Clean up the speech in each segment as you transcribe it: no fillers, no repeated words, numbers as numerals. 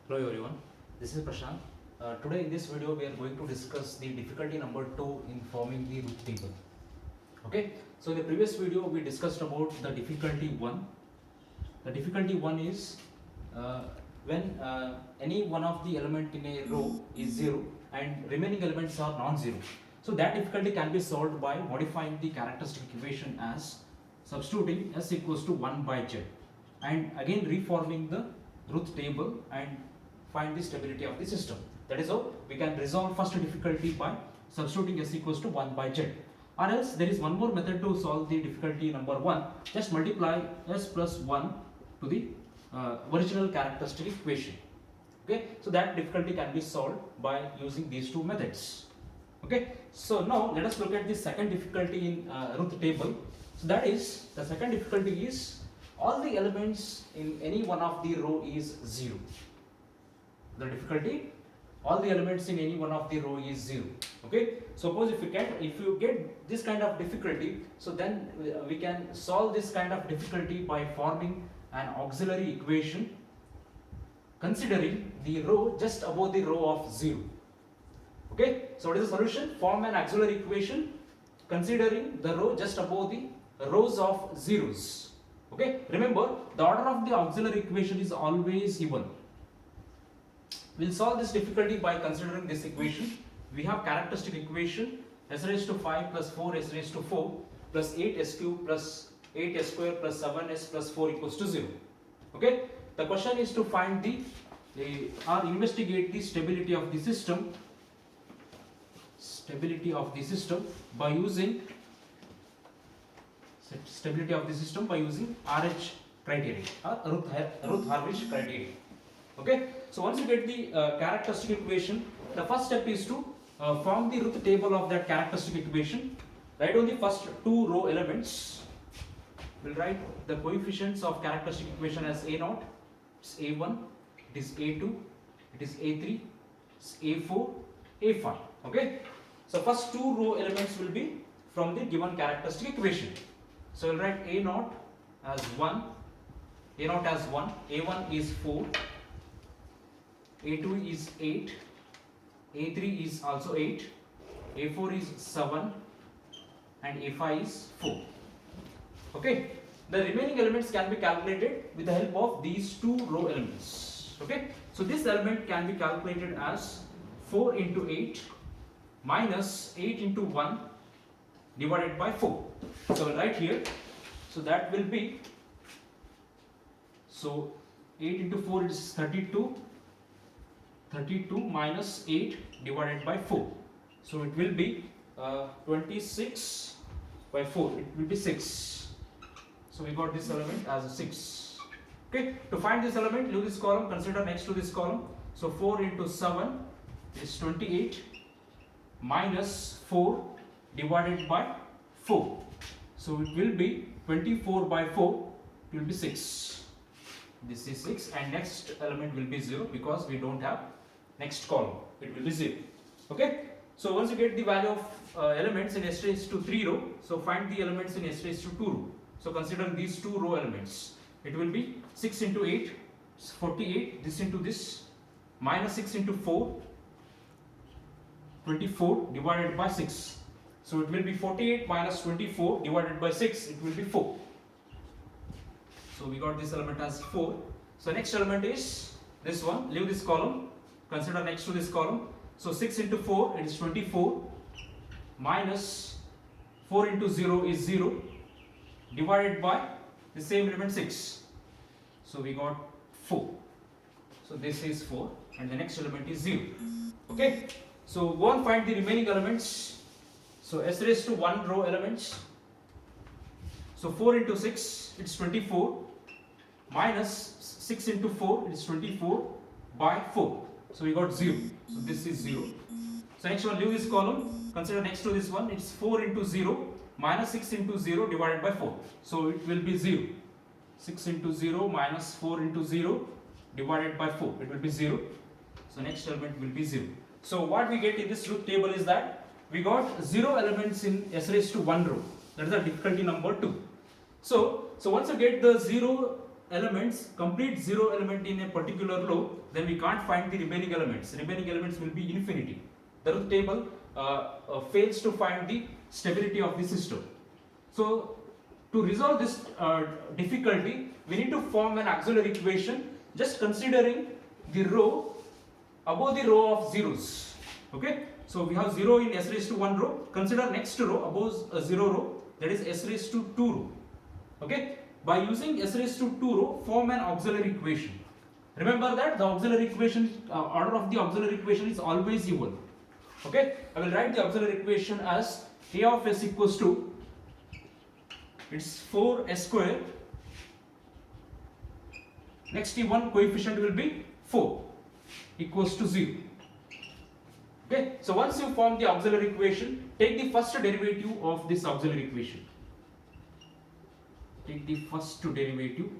Hello everyone, this is Prashant. Today in this video we are going to discuss the difficulty number 2 in forming the root table. Okay, so in the previous video we discussed about the difficulty 1. The difficulty 1 is when any one of the element in a row is 0 and remaining elements are non-zero. So that difficulty can be solved by modifying the characteristic equation as substituting s equals to 1 by z and again reforming the root table and find the stability of the system. That is how we can resolve first difficulty by substituting s equals to 1 by z. Or else there is one more method to solve the difficulty number 1. Just multiply s plus 1 to the original characteristic equation. Okay, so that difficulty can be solved by using these two methods. Okay, so now let us look at the second difficulty in root table. So that is, the second difficulty is all the elements in any one of the row is 0. The difficulty, all the elements in any one of the row is 0. Okay, suppose if you get this kind of difficulty, so then we can solve this kind of difficulty by forming an auxiliary equation considering the row just above the row of 0. Okay, so what is the solution? Form an auxiliary equation considering the row just above the rows of zeros. Okay, remember the order of the auxiliary equation is always even. We'll solve this difficulty by considering this equation. We have characteristic equation s raised to 5 plus 4 s raised to 4 plus 8 s cube plus 8 s square plus 7s plus 4 equals to 0. Okay, the question is to find or investigate the stability of the system. By using RH criteria or Routh-Harwich criteria. Okay, so once you get the characteristic equation, the first step is to form the root table of that characteristic equation. Write on the first two row elements. We'll write the coefficients of characteristic equation as A0, it's A1, it is A2, it is A3, it's A4, A5. Okay, so first two row elements will be from the given characteristic equation. So we'll write A0 as 1, A1 is 4, A2 is 8, A3 is also 8, A4 is 7 and A5 is 4. Okay, the remaining elements can be calculated with the help of these two row elements. Okay, so this element can be calculated as 4 into 8 minus 8 into 1 divided by 4. So right here, so that will be, so 8 into 4 is 32 minus 8 divided by 4. So it will be 26 by 4, it will be 6. So we got this element as a 6. Okay, to find this element, leave this column, consider next to this column. So 4 into 7 is 28 minus 4 divided by 4. So it will be 24 by 4, it will be 6. This is 6 and next element will be 0 because we don't have next column, it will be 0. Okay, so once you get the value of elements in s raised to 3 row, so find the elements in s raised to 2 row. So consider these two row elements. It will be 6 into 8, 48, this into this, minus 6 into 4, 24 divided by 6. So it will be 48 minus 24 divided by 6, it will be 4. So we got this element as 4. So next element is this one, leave this column, consider next to this column. So 6 into 4, it is 24, minus 4 into 0 is 0, divided by the same element 6. So we got 4. So this is 4 and the next element is 0. Okay, so go and find the remaining elements. So s raised to 1 row elements. So 4 into 6, it's 24, minus 6 into 4, it's 24 by 4. So we got 0. So this is 0. So next one, leave this column, consider next to this one, it's 4 into 0 minus 6 into 0 divided by 4. So it will be 0. 6 into 0 minus 4 into 0 divided by 4. It will be 0. So next element will be 0. So what we get in this root table is that we got 0 elements in s raised to 1 row. That is the difficulty number 2. So once you get the 0 elements, complete zero element in a particular row, then we can't find the remaining elements. Remaining elements will be infinity. The truth table fails to find the stability of the system. So to resolve this difficulty, we need to form an auxiliary equation just considering the row above the row of zeros. Okay, so we have 0 in s raised to 1 row. Consider next row above a 0 row, that is s raised to 2 row. Okay, by using s raised to 2 row, form an auxiliary equation. Remember that the auxiliary equation, order of the auxiliary equation is always even. Okay, I will write the auxiliary equation as a of s equals to, it's 4s square, next one coefficient will be 4 equals to 0. Okay, so once you form the auxiliary equation, take the first derivative of this auxiliary equation. Take the first derivative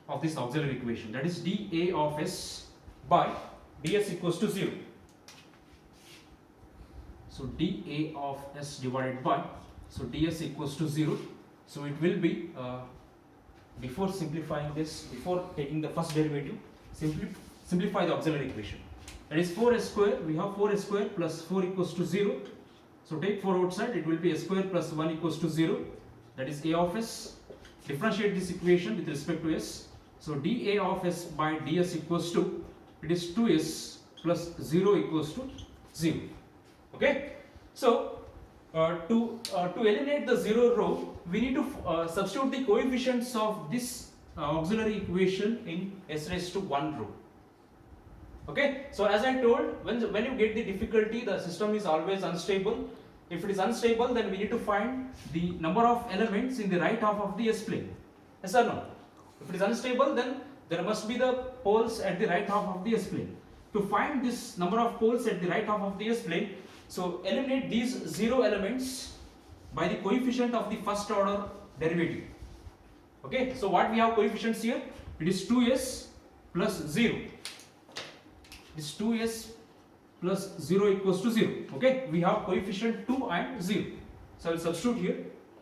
of this auxiliary equation, that is dA of s by ds equals to 0. So dA of s divided by, so ds equals to 0. So it will be, before simplifying this, before taking the first derivative, simplify the auxiliary equation. That is 4s square, we have 4s square plus 4 equals to 0. So take 4 outside, it will be s square plus 1 equals to 0. That is a of s. Differentiate this equation with respect to s. So dA of s by ds equals to, it is 2s plus 0 equals to 0. Okay, so to eliminate the 0 row, we need to substitute the coefficients of this auxiliary equation in s raised to 1 row. Okay, so as I told, when you get the difficulty, the system is always unstable. If it is unstable, then we need to find the number of elements in the right half of the s plane. Yes or no? If it is unstable, then there must be the poles at the right half of the s plane. To find this number of poles at the right half of the s plane, so eliminate these 0 elements by the coefficient of the first order derivative. Okay, so what we have coefficients here? It is 2s plus 0. This 2s plus 0 equals to 0. Okay, we have coefficient 2 and 0. So I will substitute here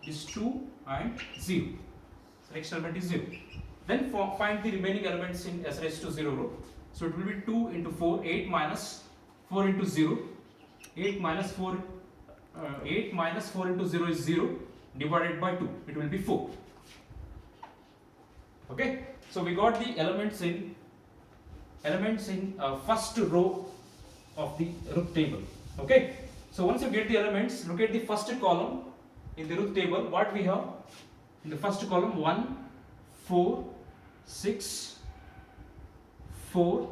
is 2 and 0. So next element is 0. Then find the remaining elements in s raised to 0 row. So it will be 2 into 4, 8 minus 4 into 0. 8 minus 4 into 0 is 0 divided by 2. It will be 4. Okay, so we got the elements in first row of the root table. Okay, so once you get the elements, look at the first column in the root table. What we have in the first column? 1, 4, 6, 4.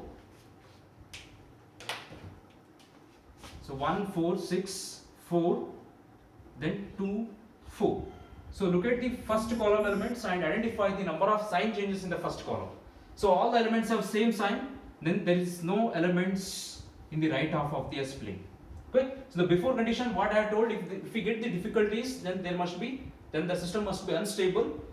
So 1, 4, 6, 4, then 2, 4. So look at the first column elements and identify the number of sign changes in the first column. So all the elements have same sign, then there is no elements in the right half of the s plane. Okay, so the before condition what I have told, if we get the difficulties, then the system must be unstable.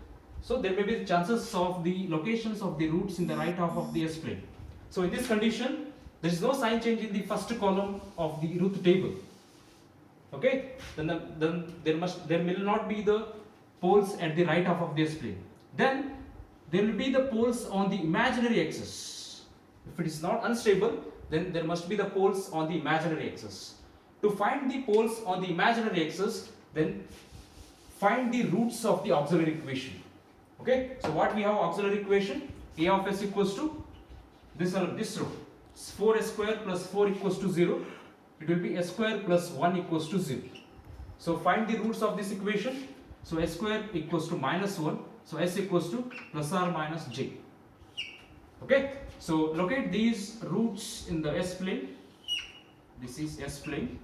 So there may be the chances of the locations of the roots in the right half of the s plane. So in this condition, there is no sign change in the first column of the root table. Okay, then there will not be the poles at the right half of the s plane. Then there will be the poles on the imaginary axis. If it is not unstable, then there must be the poles on the imaginary axis. To find the poles on the imaginary axis, then find the roots of the auxiliary equation. Okay, so what we have auxiliary equation? A of s equals to this row. 4s square plus 4 equals to 0. It will be s square plus 1 equals to 0. So find the roots of this equation. So s square equals to minus 1. So s equals to plus or minus j. Okay, so locate these roots in the s plane. This is s plane.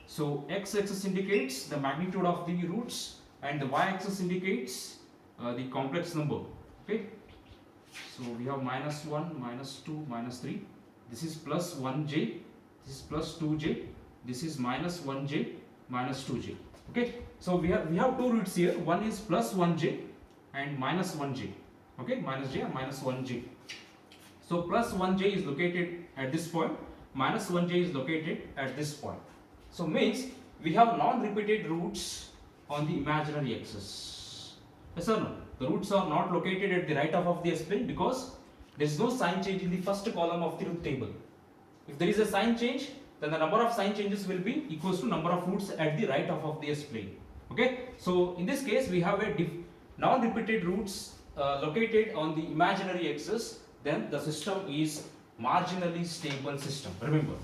So x-axis indicates the magnitude of the roots and the y-axis indicates the complex number. Okay, so we have minus 1, minus 2, minus 3. This is plus 1j. This is plus 2j. This is minus 1j, minus 2j. Okay, so we have two roots here. One is plus 1j and minus 1j. Okay, minus j and minus 1j. So plus 1j is located at this point. Minus 1j is located at this point. So means we have non-repeated roots on the imaginary axis. Yes or no? The roots are not located at the right half of the S-plane because there is no sign change in the first column of the truth table. If there is a sign change, then the number of sign changes will be equals to number of roots at the right half of the S-plane. Okay, so in this case we have a non-repeated roots located on the imaginary axis, then the system is marginally stable system. Remember,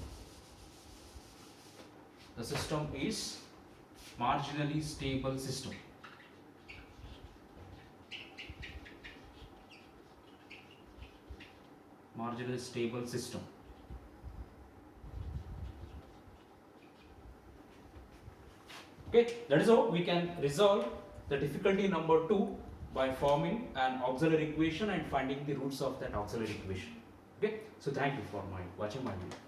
the system is marginally stable system. Marginally stable system. Okay, that is how we can resolve the difficulty number 2 by forming an auxiliary equation and finding the roots of that auxiliary equation. Okay, so thank you for watching my video.